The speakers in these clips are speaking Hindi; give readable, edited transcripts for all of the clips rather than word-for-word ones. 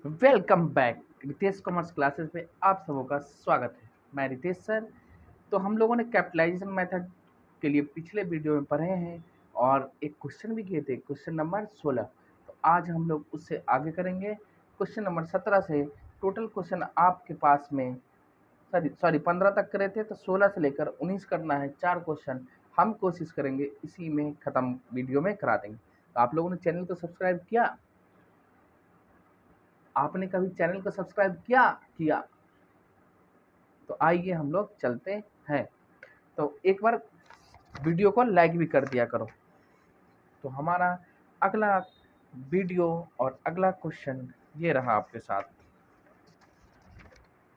Welcome back Ritesh commerce classes में आप सबों का स्वागत है। मैं रितेश सर। तो हम लोगों ने कैपिटलाइजेशन मेथड के लिए पिछले वीडियो में पढ़े हैं और एक क्वेश्चन भी किए थे, क्वेश्चन नंबर 16। तो आज हम लोग उससे आगे करेंगे, क्वेश्चन नंबर 17 से। टोटल क्वेश्चन आपके पास में सॉरी 15 तक करे थे, तो 16 से लेकर 19 करना है। 4 क्वेश्चन हम कोशिश करेंगे इसी में ख़त्म वीडियो में करा देंगे। तो आप लोगों ने चैनल को सब्सक्राइब किया? आपने कभी चैनल को सब्सक्राइब किया? तो आइए हम लोग चलते हैं। तो एक बार वीडियो को लाइक भी कर दिया करो। तो हमारा अगला वीडियो और अगला क्वेश्चन ये रहा आपके साथ।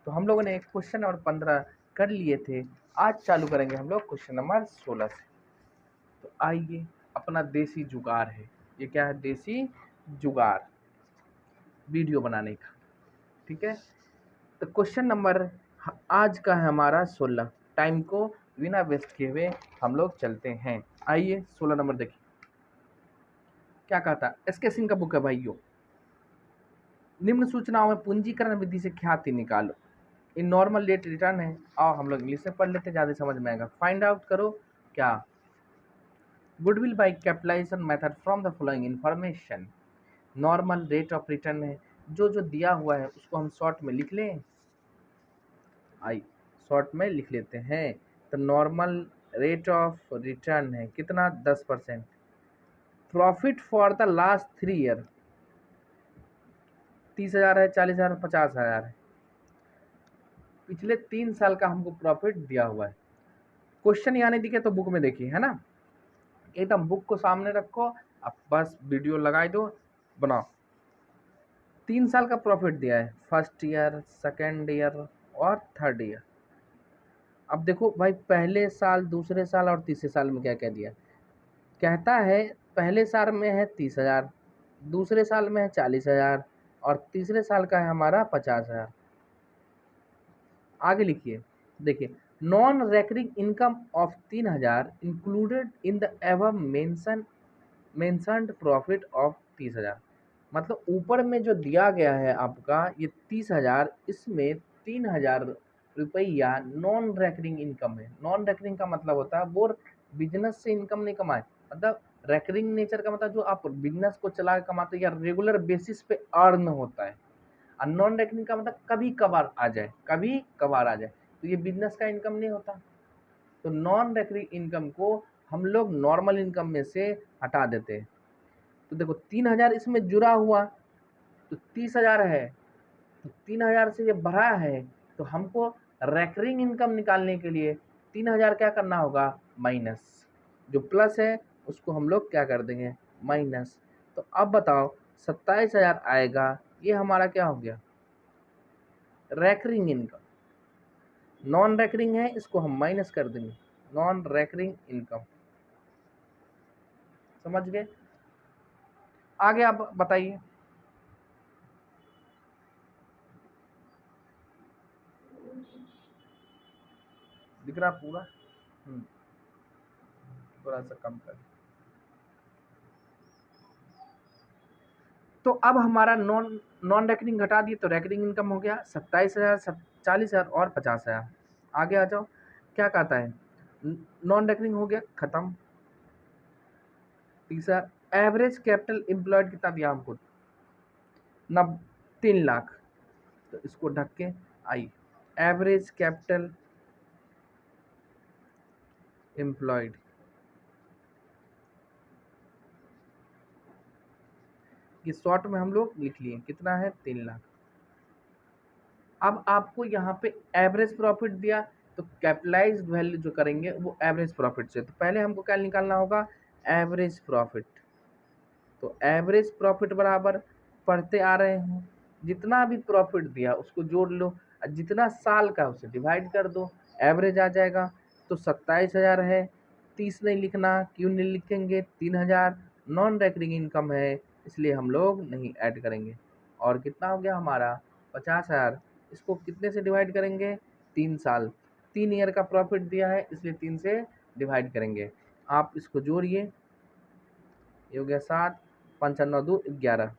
तो हम लोगों ने क्वेश्चन नंबर 15 कर लिए थे। आज चालू करेंगे हम लोग क्वेश्चन नंबर 16 से। तो आइए, अपना देसी जुगाड़ है। ये क्या है? देसी जुगाड़ वीडियो बनाने का। ठीक है, तो क्वेश्चन नंबर आज का है हमारा 16। टाइम को बिना वेस्ट किए हुए हम लोग चलते हैं। आइए 16 नंबर देखिए क्या कहता है। SK सिंह का बुक है भाइयों। निम्न सूचनाओं में पूंजीकरण विधि से ख्याति निकालो। इन नॉर्मल रेट रिटर्न है। आओ हम लोग इंग्लिश में पढ़ लेते हैं, ज़्यादा समझ में आएगा। फाइंड आउट करो क्या goodwill by capitalisation method from the following information. Normal rate of return है, जो जो दिया हुआ है उसको हम शॉर्ट में लिख लें। आई शॉर्ट में लिख लेते हैं। तो नॉर्मल रेट ऑफ रिटर्न है कितना? 10%। Profit for the last 3 year 30,000 है, 40,000, 50,000 है। पिछले 3 साल का हमको प्रॉफिट दिया हुआ है। क्वेश्चन यानी दिखे तो बुक में देखिए, है ना। एकदम बुक को सामने रखो, अब बस वीडियो लगाई दो, बनाओ। 3 साल का प्रॉफिट दिया है, फर्स्ट ईयर, सेकेंड ईयर और थर्ड ईयर। अब देखो भाई, पहले साल, दूसरे साल और तीसरे साल में क्या क्या दिया। कहता है पहले साल में है 30,000, दूसरे साल में है 40,000 और तीसरे साल का है हमारा 50,000। आगे लिखिए, देखिए, non recurring income of 3,000 included in the above mentioned profit of 30,000। मतलब ऊपर में जो दिया गया है आपका ये 30,000, इसमें 3,000 रुपया नॉन रेकरिंग इनकम है। नॉन रेकरिंग का मतलब होता है वो बिजनेस से इनकम नहीं कमाए। मतलब रेकरिंग नेचर का मतलब जो आप बिजनेस को चला के कमाते हैं या रेगुलर बेसिस पे अर्न होता है। और नॉन रेकरिंग का मतलब कभी कभार आ जाए, कभी कभार आ जाए, तो ये बिजनेस का इनकम नहीं होता। तो नॉन रेकरिंग इनकम को हम लोग नॉर्मल इनकम में से हटा देते हैं। तो देखो 3,000 इसमें जुड़ा हुआ, तो 30,000 है, तो 3,000 से ये बढ़ा है। तो हमको रेकरिंग इनकम निकालने के लिए 3,000 क्या करना होगा? माइनस। जो प्लस है उसको हम लोग क्या कर देंगे? माइनस। तो अब बताओ 27,000 आएगा, ये हमारा क्या हो गया? Recurring income. नॉन रेकरिंग है, इसको हम माइनस कर देंगे, नॉन रेकरिंग इनकम। समझ गए? आगे आप बताइए। दिख रहा पूरा? थोड़ा सा कम कर। तो अब हमारा नॉन नॉन रेकरिंग घटा दिए तो रेकरिंग इनकम हो गया 27,000, 40,000 और 50,000। आगे आ जाओ, क्या कहता है? नॉन रेकरिंग हो गया, खत्म। तीसरा, एवरेज कैपिटल एम्प्लॉयड कितना दिया हमको? 3 लाख। तो इसको ढक के आई, एवरेज कैपिटल एम्प्लॉयड, ये शॉर्ट में हम लोग लिख लिए, कितना है? 3 लाख। अब आपको यहाँ पे एवरेज प्रॉफिट दिया, तो कैपिटलाइज्ड वैल्यू जो करेंगे वो एवरेज प्रॉफिट से। तो पहले हमको क्या निकालना होगा? Average profit. तो एवरेज प्रॉफिट बराबर पढ़ते आ रहे हैं, जितना भी प्रॉफिट दिया उसको जोड़ लो और जितना साल का उसे डिवाइड कर दो, एवरेज आ जाएगा। तो 27,000 है, 30 नहीं लिखना, क्यों नहीं लिखेंगे? 3,000 नॉन रेकरिंग इनकम है, इसलिए हम लोग नहीं ऐड करेंगे। और कितना हो गया हमारा? 50,000। इसको कितने से डिवाइड करेंगे? 3 साल, 3 ईयर का प्रॉफिट दिया है, इसलिए 3 से डिवाइड करेंगे। आप इसको जोड़िए, ये हो गया 7, 5 9 2 11,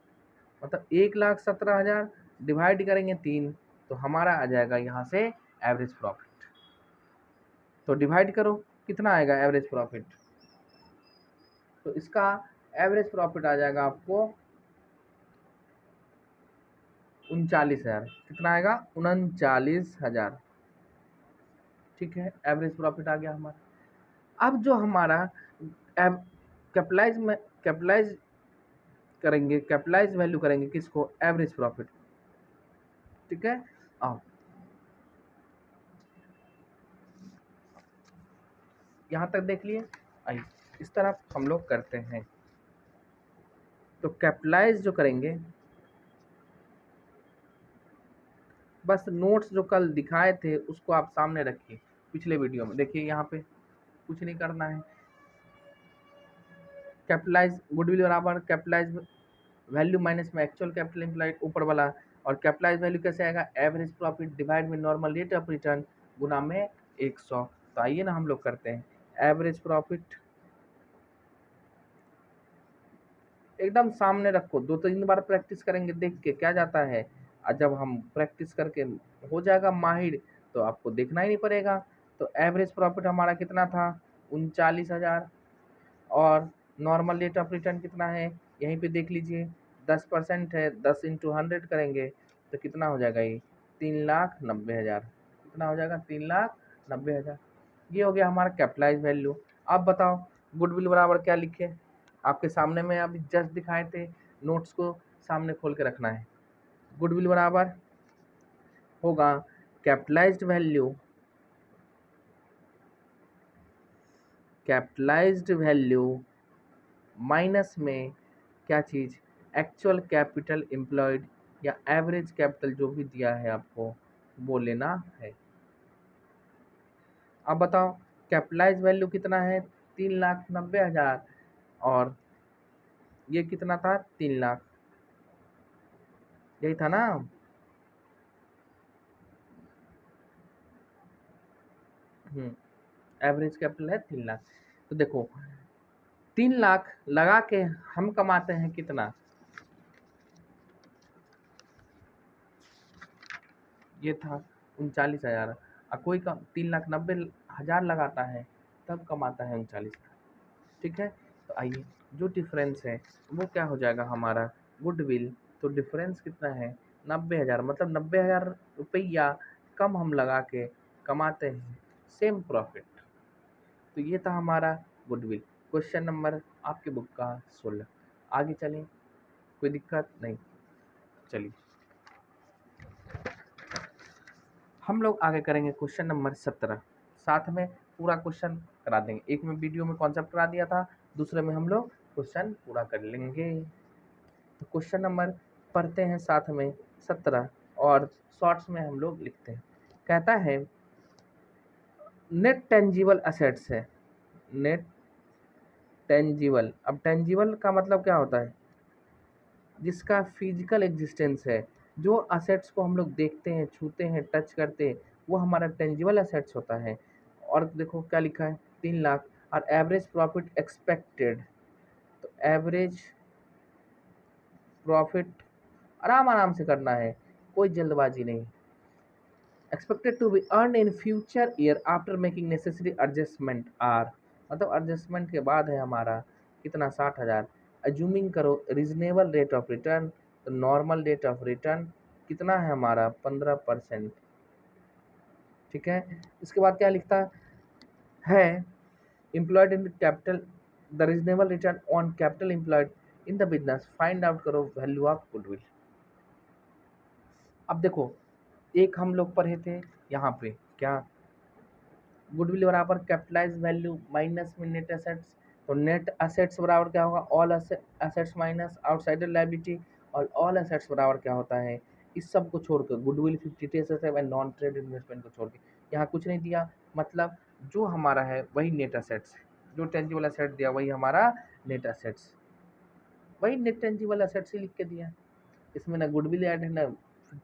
मतलब 1,17,000 डिवाइड करेंगे 3, तो हमारा आ जाएगा यहाँ से एवरेज प्रॉफिट। तो डिवाइड करो, कितना आएगा एवरेज प्रॉफिट? तो इसका एवरेज प्रॉफिट आ जाएगा आपको 39,000। कितना आएगा? 39,000। ठीक है, एवरेज प्रॉफिट आ गया हमारा। अब जो हमारा कैपिटलाइज में कैपिटलाइज करेंगे, कैपिटलाइज वैल्यू करेंगे किसको? Average profit. ठीक है, आओ यहाँ तक देख लिए। आइए इस तरह हम लोग करते हैं। तो कैपिटलाइज जो करेंगे, बस नोट्स जो कल दिखाए थे उसको आप सामने रखिए, पिछले वीडियो में देखिए, यहाँ पे कुछ नहीं करना है। कैपिटलाइज गुडविल बराबर कैपिटलाइज वैल्यू माइनस में एक्चुअल कैपिटल एम्प्लॉयड ऊपर वाला, और कैपिटलाइज वैल्यू कैसे आएगा? एवरेज प्रॉफिट डिवाइड में नॉर्मल रेट ऑफ रिटर्न गुना में 100। तो आइए ना हम लोग करते हैं। एवरेज प्रॉफिट एकदम सामने रखो, 2-3 बार प्रैक्टिस करेंगे देख के क्या जाता है। और जब हम प्रैक्टिस करके हो जाएगा माहिर तो आपको देखना ही नहीं पड़ेगा। तो एवरेज प्रॉफिट हमारा कितना था? 39,000। और नॉर्मल रेट ऑफ रिटर्न कितना है? यहीं पे देख लीजिए, 10% है, 10 इंटू 100 करेंगे तो कितना हो जाएगा? ये 3,90,000। कितना हो जाएगा? 3,90,000। ये हो गया हमारा कैपिटलाइज वैल्यू। अब बताओ गुडविल बराबर क्या लिखे? आपके सामने में अभी जस्ट दिखाए थे, नोट्स को सामने खोल के रखना है। गुडविल बराबर होगा कैपिटलाइज्ड वैल्यू माइनस में क्या चीज़? एक्चुअल कैपिटल एम्प्लॉयड या एवरेज कैपिटल जो भी दिया है आपको वो लेना है। अब बताओ कैपिटलाइज वैल्यू कितना है? 3,90,000 और ये कितना था? 3 लाख, यही था ना? एवरेज कैपिटल है 3 लाख। तो देखो 3 लाख लगा के हम कमाते हैं कितना? ये था 39,000। और कोई का 3,90,000 लगाता है तब कमाता है 39,000। ठीक है, तो आइए जो डिफरेंस है वो क्या हो जाएगा हमारा? गुडविल। तो डिफरेंस कितना है? 90,000। मतलब 90,000 रुपया कम हम लगा के कमाते हैं सेम प्रॉफिट। तो ये था हमारा गुडविल। क्वेश्चन नंबर आपके बुक का 16। आगे चलें, कोई दिक्कत नहीं? चलिए हम लोग आगे करेंगे क्वेश्चन नंबर 17। साथ में पूरा क्वेश्चन करा देंगे। एक में वीडियो में कॉन्सेप्ट करा दिया था, दूसरे में हम लोग क्वेश्चन पूरा कर लेंगे। तो क्वेश्चन नंबर पढ़ते हैं साथ में 17, और शॉर्ट्स में हम लोग लिखते हैं। कहता है नेट टेंजिबल असेट्स है। नेट टेंजिबल, अब टेंजिबल का मतलब क्या होता है? जिसका फिजिकल एग्जिस्टेंस है, जो असेट्स को हम लोग देखते हैं, छूते हैं, टच करते हैं, वो हमारा टेंजिबल असेट्स होता है। और देखो क्या लिखा है? 3 लाख। और एवरेज प्रॉफिट एक्सपेक्टेड, तो एवरेज प्रॉफिट आराम आराम से करना है, कोई जल्दबाजी नहीं। Expected to be earn in future year after making necessary adjustment are, मतलब एडजस्टमेंट के बाद है हमारा कितना? 60,000। अज्यूमिंग करो रीजनेबल रेट ऑफ रिटर्न, तो नॉर्मल रेट ऑफ रिटर्न कितना है हमारा? 15%। ठीक है, इसके बाद क्या लिखता है? Employed in capital, the reasonable return on capital employed in the business, find out करो वैल्यू ऑफ गुडविल। अब देखो एक हम लोग पढ़े थे यहाँ पे क्या? गुडविल बराबर कैपिटलाइज वैल्यू माइनस में नेट एसेट्स। तो नेट एसेट्स बराबर क्या होगा? All assets minus outsider liability. और ऑल एसेट्स बराबर क्या होता है? इस सब को छोड़कर गुडविल 50 एसेट्स है, नॉन ट्रेड इन्वेस्टमेंट को छोड़ के यहाँ कुछ नहीं दिया। मतलब जो हमारा है वही नेट एसेट्स है, जो टेंजिबल एसेट दिया वही हमारा नेट एसेट्स, वही नेट टेंजिबल एसेट्स ही लिख के दिया है। इसमें ना गुडविल ऐड है ना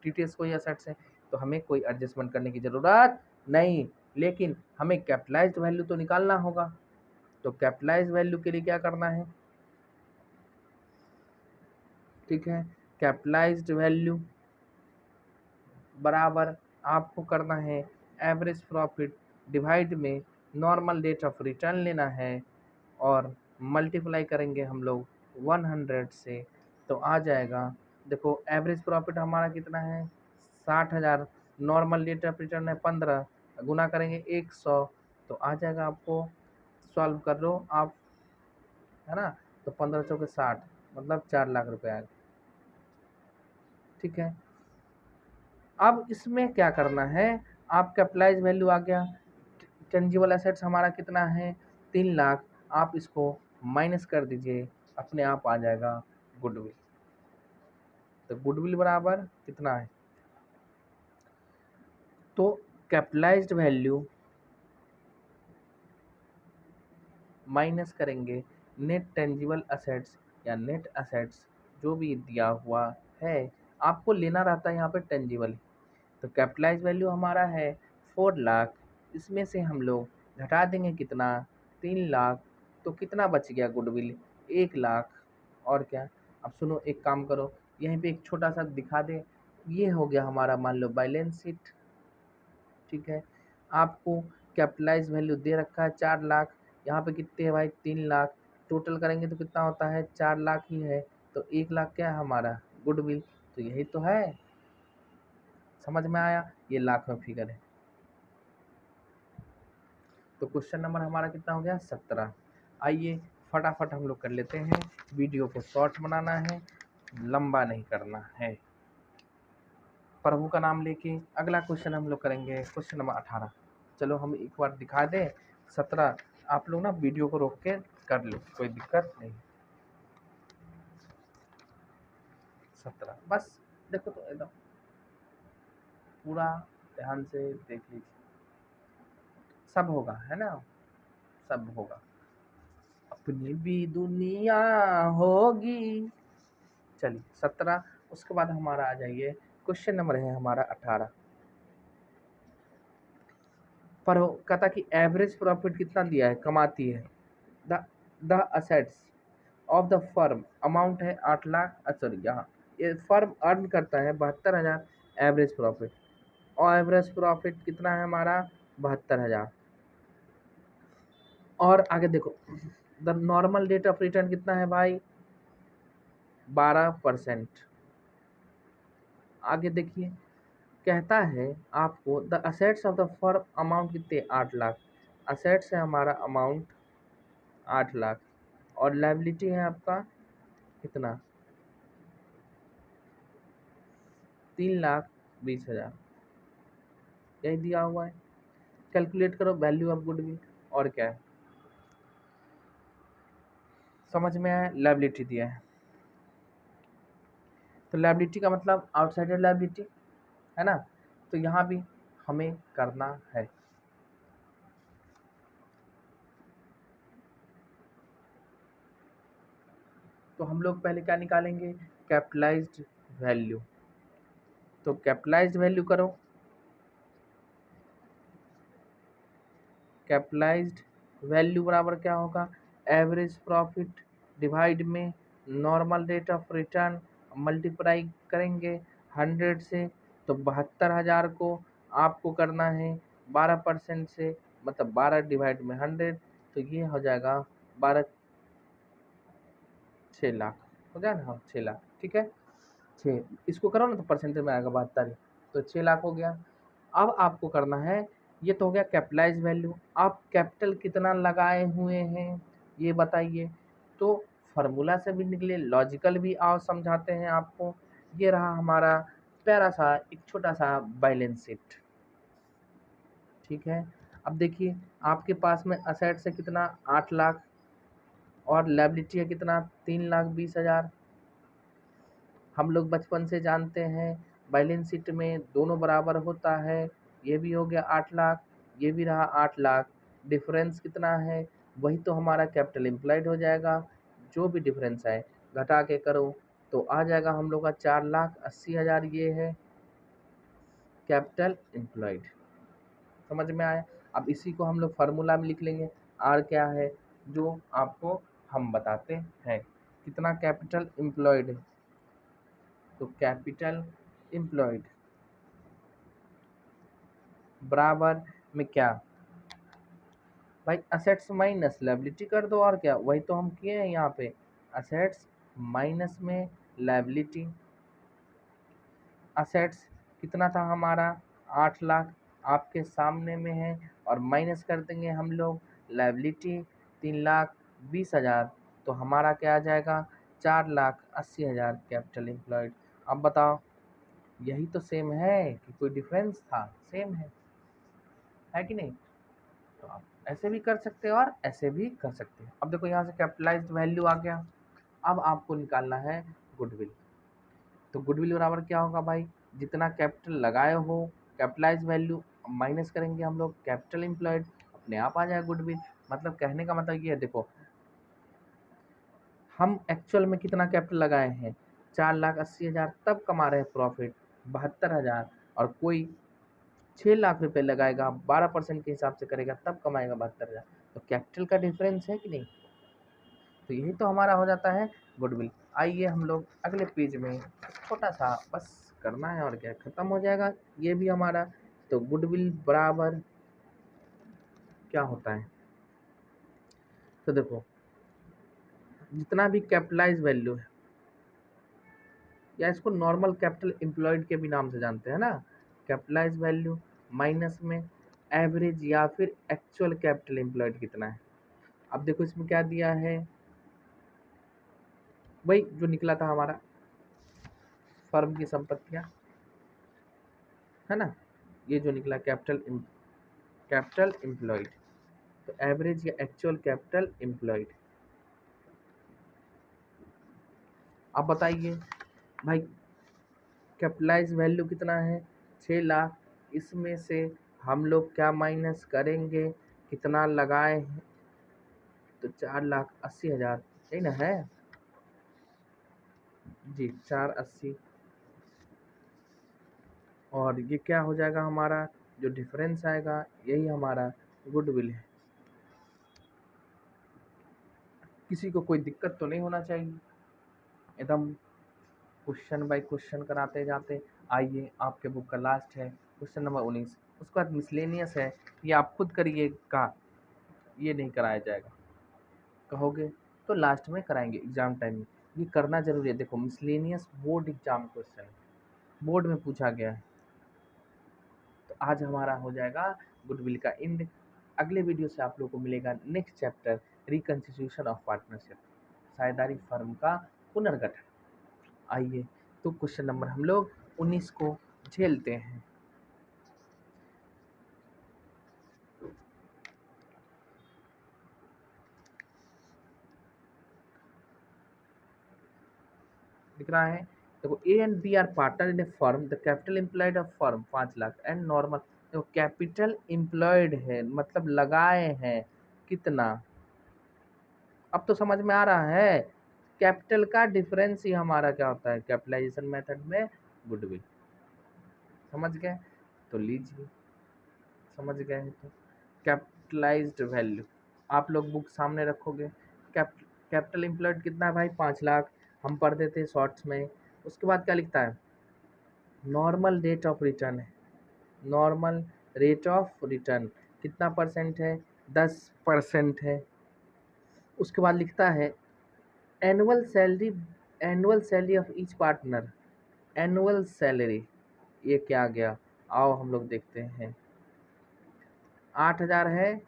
टीटीएस कोई एसेट्स है, तो हमें कोई एडजस्टमेंट करने की ज़रूरत नहीं। लेकिन हमें कैपिटलाइज्ड वैल्यू तो निकालना होगा। तो कैपिटलाइज्ड वैल्यू के लिए क्या करना है? ठीक है, कैपिटलाइज्ड वैल्यू बराबर आपको करना है एवरेज प्रॉफिट डिवाइड में नॉर्मल रेट ऑफ रिटर्न लेना है और मल्टीप्लाई करेंगे हम लोग 100 से, तो आ जाएगा। देखो एवरेज प्रॉफिट हमारा कितना है 60,000, नॉर्मल रेट ऑफ रिटर्न है 15, गुना करेंगे 100, तो आ जाएगा आपको। सॉल्व कर लो आप, है ना। तो 15 चौके 60, मतलब 4 लाख रुपए आएगा। ठीक है, अब इसमें क्या करना है, आप कैपिटलाइज वैल्यू आ गया, टेंजिबल एसेट्स हमारा कितना है 3 लाख, आप इसको माइनस कर दीजिए, अपने आप आ जाएगा गुडविल। तो गुडविल बराबर कितना है, तो कैपिटलाइज्ड वैल्यू माइनस करेंगे नेट टेंजिबल एसेट्स या नेट एसेट्स जो भी दिया हुआ है, आपको लेना रहता है यहाँ पे टेंजिबल। तो कैपिटलाइज वैल्यू हमारा है 4 लाख, इसमें से हम लोग घटा देंगे कितना 3 लाख, तो कितना बच गया गुडविल 1 लाख। और क्या, अब सुनो एक काम करो, यहीं पे एक छोटा सा दिखा दे, ये हो गया हमारा मान लो बैलेंस शीट। ठीक है, आपको कैपिटलाइज वैल्यू दे रखा है 4 लाख, यहाँ पे कितने है भाई 3 लाख, टोटल करेंगे तो कितना होता है 4 लाख ही है, तो 1 लाख क्या है हमारा गुडविल। तो यही तो है, समझ में आया, ये लाख में फिगर है। तो क्वेश्चन नंबर हमारा कितना हो गया 17। आइए फटाफट हम लोग कर लेते हैं, वीडियो को शॉर्ट बनाना है, लंबा नहीं करना है। प्रभु का नाम लेके अगला क्वेश्चन हम लोग करेंगे, क्वेश्चन नंबर 18। चलो हम एक बार दिखा दें 17, आप लोग ना वीडियो को रोक के कर लो, कोई दिक्कत नहीं। 17 बस देखो तो एकदम पूरा ध्यान से देख लीजिए, सब होगा, है ना, सब होगा, अपनी भी दुनिया होगी। चलिए 17, उसके बाद हमारा आ जाइए क्वेश्चन नंबर है हमारा 18। पर कहता कि एवरेज प्रॉफिट कितना दिया है, कमाती है the the assets of the firm, amount है 8 लाख, सॉरी यहाँ ये फर्म अर्न करता है 72,000 एवरेज प्रॉफिट, और एवरेज प्रॉफिट कितना है हमारा 72,000। और आगे देखो the normal rate of return कितना है भाई 12%। आगे देखिए कहता है आपको the assets of the firm amount कितने 8 लाख, असेट्स है हमारा अमाउंट 8 लाख, और लायबिलिटी है आपका कितना 3,20,000, यही दिया हुआ है। कैलकुलेट करो वैल्यू ऑफ गुडविल, और क्या है, समझ में आया, लायबिलिटी दिया है। तो लायबिलिटी का मतलब आउटसाइडेड लायबिलिटी है ना, तो यहाँ भी हमें करना है। तो हम लोग पहले क्या निकालेंगे, कैपिटलाइज्ड वैल्यू। तो कैपिटलाइज्ड वैल्यू करो, कैपिटलाइज्ड वैल्यू बराबर क्या होगा, एवरेज प्रॉफिट डिवाइड में normal rate of return, multiply करेंगे 100 से, तो 72,000 को आपको करना है 12% से, मतलब 12 डिवाइड में 100, तो ये हो जाएगा 12, 6 लाख हो जाए ना, हाँ 6 लाख, ठीक है। 6 इसको करो ना तो परसेंटेज में आएगा 72, तो 6 लाख हो गया। अब आपको करना है, ये तो हो गया कैपिटलाइज वैल्यू, आप कैपिटल कितना लगाए हुए हैं ये बताइए। तो फार्मूला से भी निकले, लॉजिकल भी आओ समझाते हैं आपको। ये रहा हमारा प्यारा सा एक छोटा सा बैलेंस शीट। ठीक है, अब देखिए आपके पास में असेट्स है कितना 8 लाख, और लायबिलिटी है कितना 3,20,000। हम लोग बचपन से जानते हैं बैलेंस शीट में दोनों बराबर होता है, ये भी हो गया 8 लाख, ये भी रहा 8 लाख, डिफरेंस कितना है, वही तो हमारा कैपिटल एम्प्लॉयड हो जाएगा। जो भी डिफरेंस है घटा के करो तो आ जाएगा हम लोग का 4,80,000, ये है कैपिटल एम्प्लॉयड। समझ में आया, अब इसी को हम लोग फार्मूला में लिख लेंगे, आर क्या है जो आपको हम बताते हैं, कितना कैपिटल एम्प्लॉयड है तो कैपिटल एम्प्लॉयड बराबर में क्या भाई, असेट्स माइनस लायबिलिटी कर दो, और क्या, वही तो हम किए हैं यहाँ पे, असेट्स माइनस में लायबिलिटी। असेट्स कितना था हमारा 8 लाख, आपके सामने में है, और माइनस कर देंगे हम लोग लायबिलिटी 3,20,000, तो हमारा क्या आ जाएगा 4,80,000 कैपिटल एम्प्लॉयड। अब बताओ, यही तो सेम है कि कोई डिफरेंस था, सेम है कि नहीं। तो आप ऐसे भी कर सकते हो और ऐसे भी कर सकते हो। अब देखो यहाँ से कैपिटलाइज्ड वैल्यू आ गया, अब आपको निकालना है गुडविल। तो गुडविल बराबर क्या होगा भाई, जितना कैपिटल लगाए हो कैपिटलाइज वैल्यू माइनस करेंगे हम लोग कैपिटल एम्प्लॉयड, अपने आप आ जाए गुडविल। मतलब कहने का मतलब ये है, देखो हम एक्चुअल में कितना कैपिटल लगाए हैं 4,80,000, तब कमा रहे हैं प्रॉफिट 72,000, और कोई 6 लाख रुपए लगाएगा 12% के हिसाब से करेगा तब कमाएगा 72,000। तो कैपिटल का डिफरेंस है कि नहीं। तो यही तो हमारा हो जाता है गुडविल। आइए हम लोग अगले पेज में, छोटा सा बस करना है और क्या, खत्म हो जाएगा ये भी हमारा। तो गुडविल बराबर क्या होता है, तो देखो जितना भी कैपिटलाइज वैल्यू है, या इसको नॉर्मल कैपिटल एम्प्लॉयड के भी नाम से जानते हैं ना, कैपिटलाइज वैल्यू माइनस में एवरेज या फिर एक्चुअल कैपिटल एम्प्लॉयड कितना है। अब देखो इसमें क्या दिया है, वही जो निकला था हमारा फर्म की संपत्तियां, है ना, ये जो निकला कैपिटल एम्प्लॉयड, तो एवरेज या एक्चुअल कैपिटल एम्प्लॉयड। अब बताइए भाई, कैपिटलाइज वैल्यू कितना है 6 लाख, इसमें से हम लोग क्या माइनस करेंगे, कितना लगाए हैं, तो 4,80,000, यही ना है जी, 480, और ये क्या हो जाएगा हमारा, जो डिफरेंस आएगा यही हमारा गुडविल है। किसी को कोई दिक्कत तो नहीं होना चाहिए, एकदम क्वेश्चन बाय क्वेश्चन कराते जाते। आइए आपके बुक का लास्ट है क्वेश्चन नंबर 19, उसके बाद मिसलेनियस है, ये आप खुद करिएगा, ये नहीं कराया जाएगा, कहोगे तो लास्ट में कराएंगे एग्जाम टाइम में, ये करना जरूरी है। देखो मिसलेनियस बोर्ड एग्जाम क्वेश्चन है, बोर्ड में पूछा गया है। तो आज हमारा हो जाएगा गुडविल का एंड। अगले वीडियो से आप लोगों को मिलेगा next chapter, reconstitution of partnership, साझेदारी फर्म का पुनर्गठन। आइए तो क्वेश्चन नंबर हम लोग 19 को झेलते हैं। दिख रहा है, देखो A and B are partner in a firm, the capital employed of firm 5 lakh and normal. देखो कैपिटल एम्प्लॉयड है मतलब लगाए हैं कितना, अब तो समझ में आ रहा है, कैपिटल का डिफरेंस ही हमारा क्या होता है कैपिटलाइजेशन मेथड में गुडविल। समझ गए, तो लीजिए, समझ गए हैं तो कैपिटलाइज्ड वैल्यू आप लोग बुक सामने रखोगे। कैपिटल एम्प्लॉयड कितना है भाई 5 लाख, हम पढ़ देते शॉर्ट्स में। उसके बाद क्या लिखता है, नॉर्मल रेट ऑफ रिटर्न है, नॉर्मल रेट ऑफ रिटर्न कितना परसेंट है 10% है। उसके बाद लिखता है annual salary, annual salary of each partner, annual salary, ये क्या आ गया, आओ हम लोग देखते हैं। 8,000 है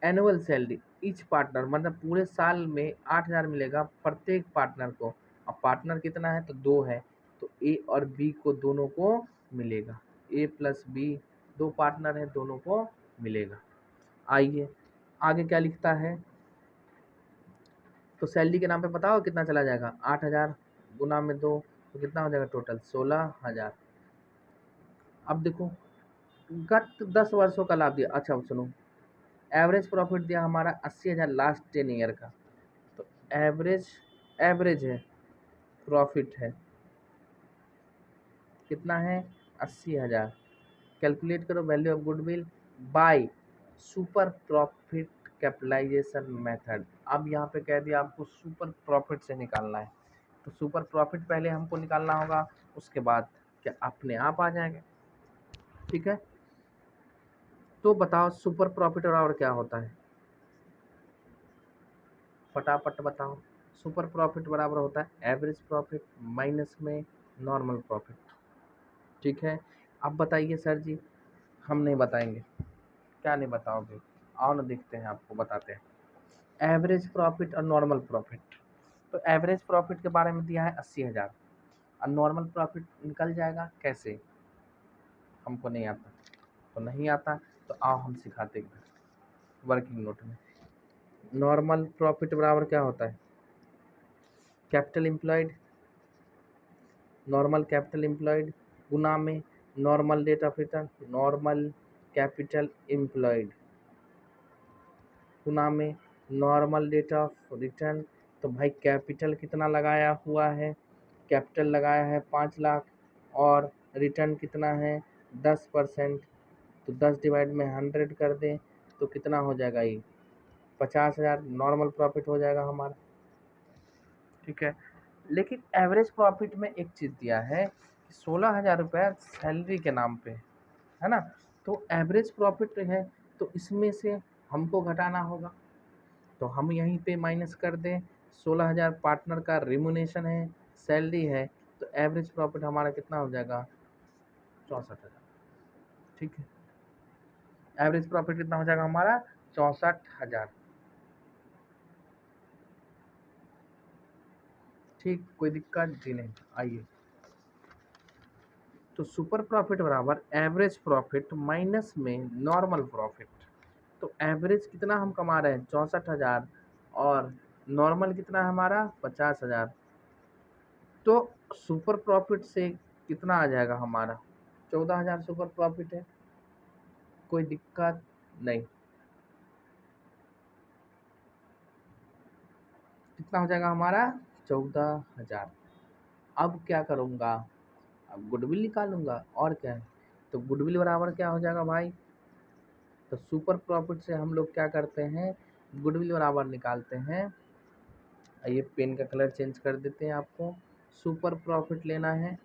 एनुअल सैलरी ईच पार्टनर, मतलब पूरे साल में 8,000 मिलेगा प्रत्येक पार्टनर को। अब पार्टनर कितना है तो 2 है, तो ए और बी को दोनों को मिलेगा, ए प्लस बी 2 पार्टनर है दोनों को मिलेगा। आइए आगे क्या लिखता है, तो सैलरी के नाम पे बताओ कितना चला जाएगा, 8,000 गुना में 2, तो कितना हो जाएगा टोटल 16,000। अब देखो गत 10 वर्षों का लाभ दिया, अच्छा सुनो, एवरेज प्रॉफिट दिया हमारा 80,000 लास्ट 10 ईयर का, तो एवरेज, एवरेज है प्रॉफिट है कितना है 80,000। कैलकुलेट करो value of goodwill by super profit capitalisation method. अब यहाँ पे कह दिया आपको सुपर प्रॉफिट से निकालना है, तो सुपर प्रॉफिट पहले हमको निकालना होगा, उसके बाद क्या अपने आप आ जाएगा। ठीक है, तो बताओ सुपर प्रॉफिट बराबर क्या होता है, फटाफट बताओ। सुपर प्रॉफिट बराबर होता है एवरेज प्रॉफिट माइनस में नॉर्मल प्रॉफिट। ठीक है, अब बताइए सर जी। हम नहीं बताएंगे, क्या नहीं बताओगे, आओ ना देखते हैं, आपको बताते हैं एवरेज प्रॉफिट और नॉर्मल प्रॉफिट। तो एवरेज प्रॉफिट के बारे में दिया है 80,000 और नॉर्मल प्रॉफिट निकल जाएगा कैसे, हमको नहीं आता। तो नहीं आता तो आओ हम सिखाते हैं वर्किंग नोट में। नॉर्मल प्रॉफिट बराबर क्या होता है, capital employed, normal capital employed गुना में normal rate of return, normal capital employed गुना में नॉर्मल रेट ऑफ रिटर्न। तो भाई कैपिटल कितना लगाया हुआ है, कैपिटल लगाया है 5 लाख और रिटर्न कितना है 10%। तो 10 डिवाइड में 100 कर दें तो कितना हो जाएगा, ये 50,000 नॉर्मल प्रॉफिट हो जाएगा हमारा। ठीक है, लेकिन एवरेज प्रॉफिट में एक चीज़ दिया है कि 16,000 रुपया सैलरी के नाम पे है ना। तो एवरेज प्रॉफिट है तो इसमें से हमको घटाना होगा। तो हम यहीं पे माइनस कर दें, 16,000 पार्टनर का रिम्यूनेशन है, सैलरी है, तो एवरेज प्रॉफिट हमारा कितना हो जाएगा 64,000। ठीक है, एवरेज प्रॉफिट कितना हो जाएगा हमारा 64,000। ठीक, कोई दिक्कत जी नहीं, आइए। तो सुपर प्रॉफिट बराबर एवरेज प्रॉफिट माइनस में नॉर्मल प्रॉफिट। तो एवरेज कितना हम कमा रहे हैं 64,000 और नॉर्मल कितना है हमारा 50,000। तो सुपर प्रॉफिट से कितना आ जाएगा हमारा 14,000 सुपर प्रॉफिट है, कोई दिक्कत नहीं। कितना हो जाएगा हमारा 14,000। अब क्या करूँगा, अब गुडविल निकालूंगा और क्या है। तो गुडविल बराबर क्या हो जाएगा भाई, तो सुपर प्रॉफिट से हम लोग क्या करते हैं, गुडविल बराबर निकालते हैं। ये पेन का कलर चेंज कर देते हैं आपको। सुपर प्रॉफिट लेना है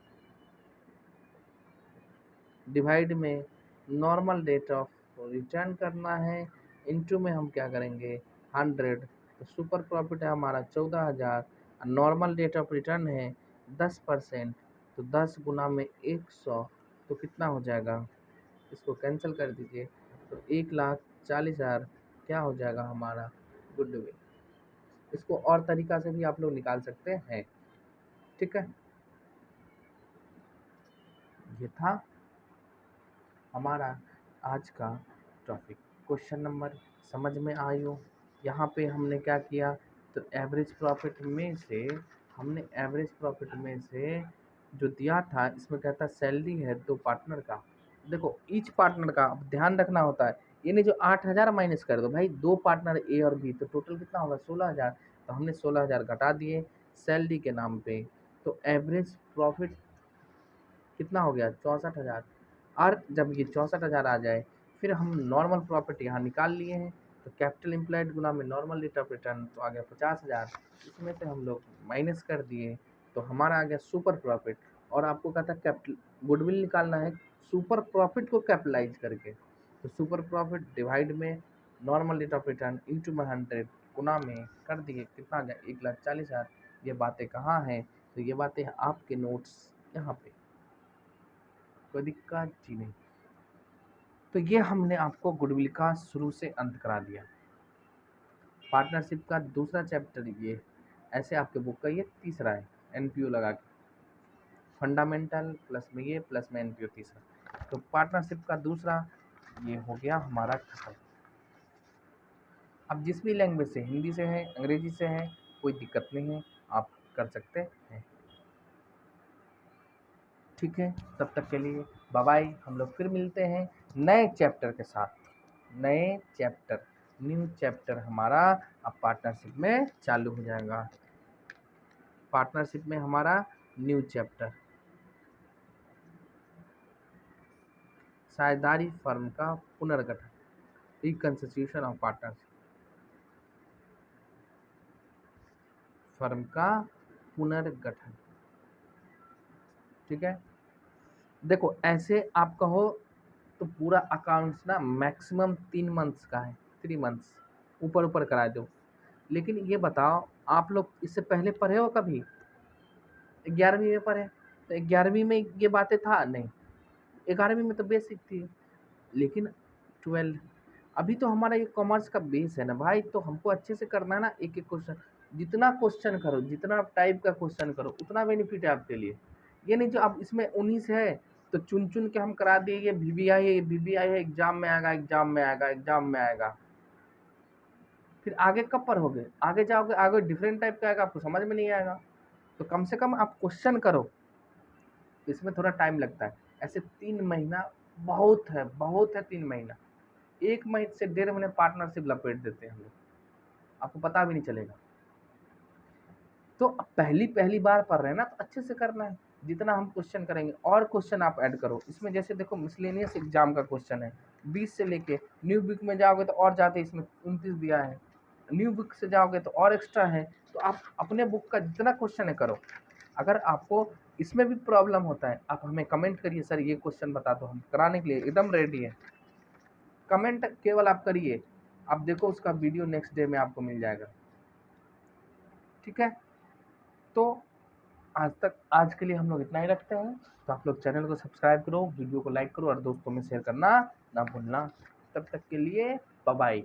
डिवाइड में नॉर्मल रेट ऑफ रिटर्न करना है, इनटू में हम क्या करेंगे 100। तो सुपर प्रॉफिट है हमारा 14,000, नॉर्मल रेट ऑफ रिटर्न है 10%। तो 10 गुना में 100 तो कितना हो जाएगा, इसको कैंसिल कर दीजिए। तो 1,40,000 क्या हो जाएगा हमारा गुडविल। इसको और तरीका से भी आप लोग निकाल सकते हैं। ठीक है, ये था हमारा आज का टॉपिक। क्वेश्चन नंबर समझ में आयो। यहाँ पे हमने क्या किया, तो एवरेज प्रॉफिट में से जो दिया था इसमें कहता सैलरी है 2 पार्टनर का। देखो ईच पार्टनर का अब ध्यान रखना होता है, ये नहीं जो 8,000 माइनस कर दो भाई, 2 पार्टनर ए और बी, तो टोटल कितना होगा 16,000। तो हमने 16,000 घटा दिए सैलरी के नाम पे। तो एवरेज प्रॉफिट कितना हो गया 64,000। और जब ये 64,000 आ जाए फिर हम नॉर्मल प्रॉफिट यहाँ निकाल लिए हैं। तो कैपिटल एम्प्लॉयड गुना में नॉर्मल रेट ऑफ रिटर्न तो आ गया 50,000, इसमें से हम लोग माइनस कर दिए तो हमारा आ गया सुपर प्रॉफिट। और आपको कहता है कैपिटल गुडविल निकालना है सुपर प्रॉफिट को कैपिटलाइज करके। तो सुपर प्रॉफिट डिवाइड में normal rate of return into में 100 गुना में कर दिए, कितना आ गया 1,40,000। ये बातें कहाँ हैं, तो ये बातें आपके नोट्स यहाँ पे, कोई दिक्कत जी नहीं। तो ये हमने आपको गुडविल का शुरू से अंत करा दिया। पार्टनरशिप का दूसरा चैप्टर ये, ऐसे आपके बुक का ये तीसरा है, एनपीओ लगा के फंडामेंटल प्लस में ये प्लस में एनपीओ तीसरा। तो पार्टनरशिप का दूसरा ये हो गया हमारा खत्म। अब जिस भी लैंग्वेज से, हिंदी से है अंग्रेजी से है, कोई दिक्कत नहीं है, आप कर सकते हैं। ठीक है, तब तक के लिए बाय बाय। हम लोग फिर मिलते हैं नए चैप्टर के साथ। नए चैप्टर, न्यू चैप्टर हमारा अब पार्टनरशिप में चालू हो जाएगा। पार्टनरशिप में हमारा न्यू चैप्टर, साझेदारी फर्म का पुनर्गठन, रिकंस्टिट्यूशन ऑफ पार्टनरशिप, फर्म का पुनर्गठन। ठीक है। देखो ऐसे आप कहो तो पूरा अकाउंट्स ना मैक्सिमम 3 मंथ्स का है, 3 मंथ्स, ऊपर ऊपर करा दो। लेकिन ये बताओ, आप लोग इससे पहले पढ़े हो कभी? 11वीं में पढ़े, तो 11वीं में ये बातें था नहीं, 11वीं में तो बेसिक थी। लेकिन 12 अभी तो हमारा ये कॉमर्स का बेस है ना भाई, तो हमको अच्छे से करना है ना, एक एक क्वेश्चन। जितना क्वेश्चन करो, जितना टाइप का क्वेश्चन करो, उतना बेनिफिट है आपके लिए। ये नहीं जो अब इसमें 19 है तो चुन चुन के हम करा दिए, ये वीवीआई है, ये वीवीआई है, एग्जाम में आएगा, एग्जाम में आएगा, एग्जाम में आएगा। फिर आगे कब पढ़ोगे? आगे जाओगे, आगे डिफरेंट टाइप का आएगा, आपको समझ में नहीं आएगा। तो कम से कम आप क्वेश्चन करो, इसमें थोड़ा टाइम लगता है। ऐसे 3 महीना बहुत है, बहुत है 3 महीना। 1 महीने से 1.5 महीने पार्टनरशिप लपेट देते हैं हम लोग, आपको पता भी नहीं चलेगा। तो अब पहली पहली बार पढ़ रहे हैं ना, तो अच्छे से करना है। जितना हम क्वेश्चन करेंगे और क्वेश्चन आप ऐड करो इसमें। जैसे देखो मिसलेनियस एग्जाम का क्वेश्चन है 20 से लेके, न्यू बुक में जाओगे तो और ज़्यादा, इसमें 29 दिया है। न्यू बुक से जाओगे तो और एक्स्ट्रा है। तो आप अपने बुक का जितना क्वेश्चन है करो। अगर आपको इसमें भी प्रॉब्लम होता है, आप हमें कमेंट करिए, सर ये क्वेश्चन बता दो, हम कराने के लिए एकदम रेडी है। कमेंट केवल आप करिए, आप देखो उसका वीडियो नेक्स्ट डे में आपको मिल जाएगा। ठीक है, तो आज के लिए हम लोग इतना ही रखते हैं। तो आप लोग चैनल को सब्सक्राइब करो, वीडियो को लाइक करो और दोस्तों में शेयर करना ना भूलना। तब तक के लिए बाय बाय।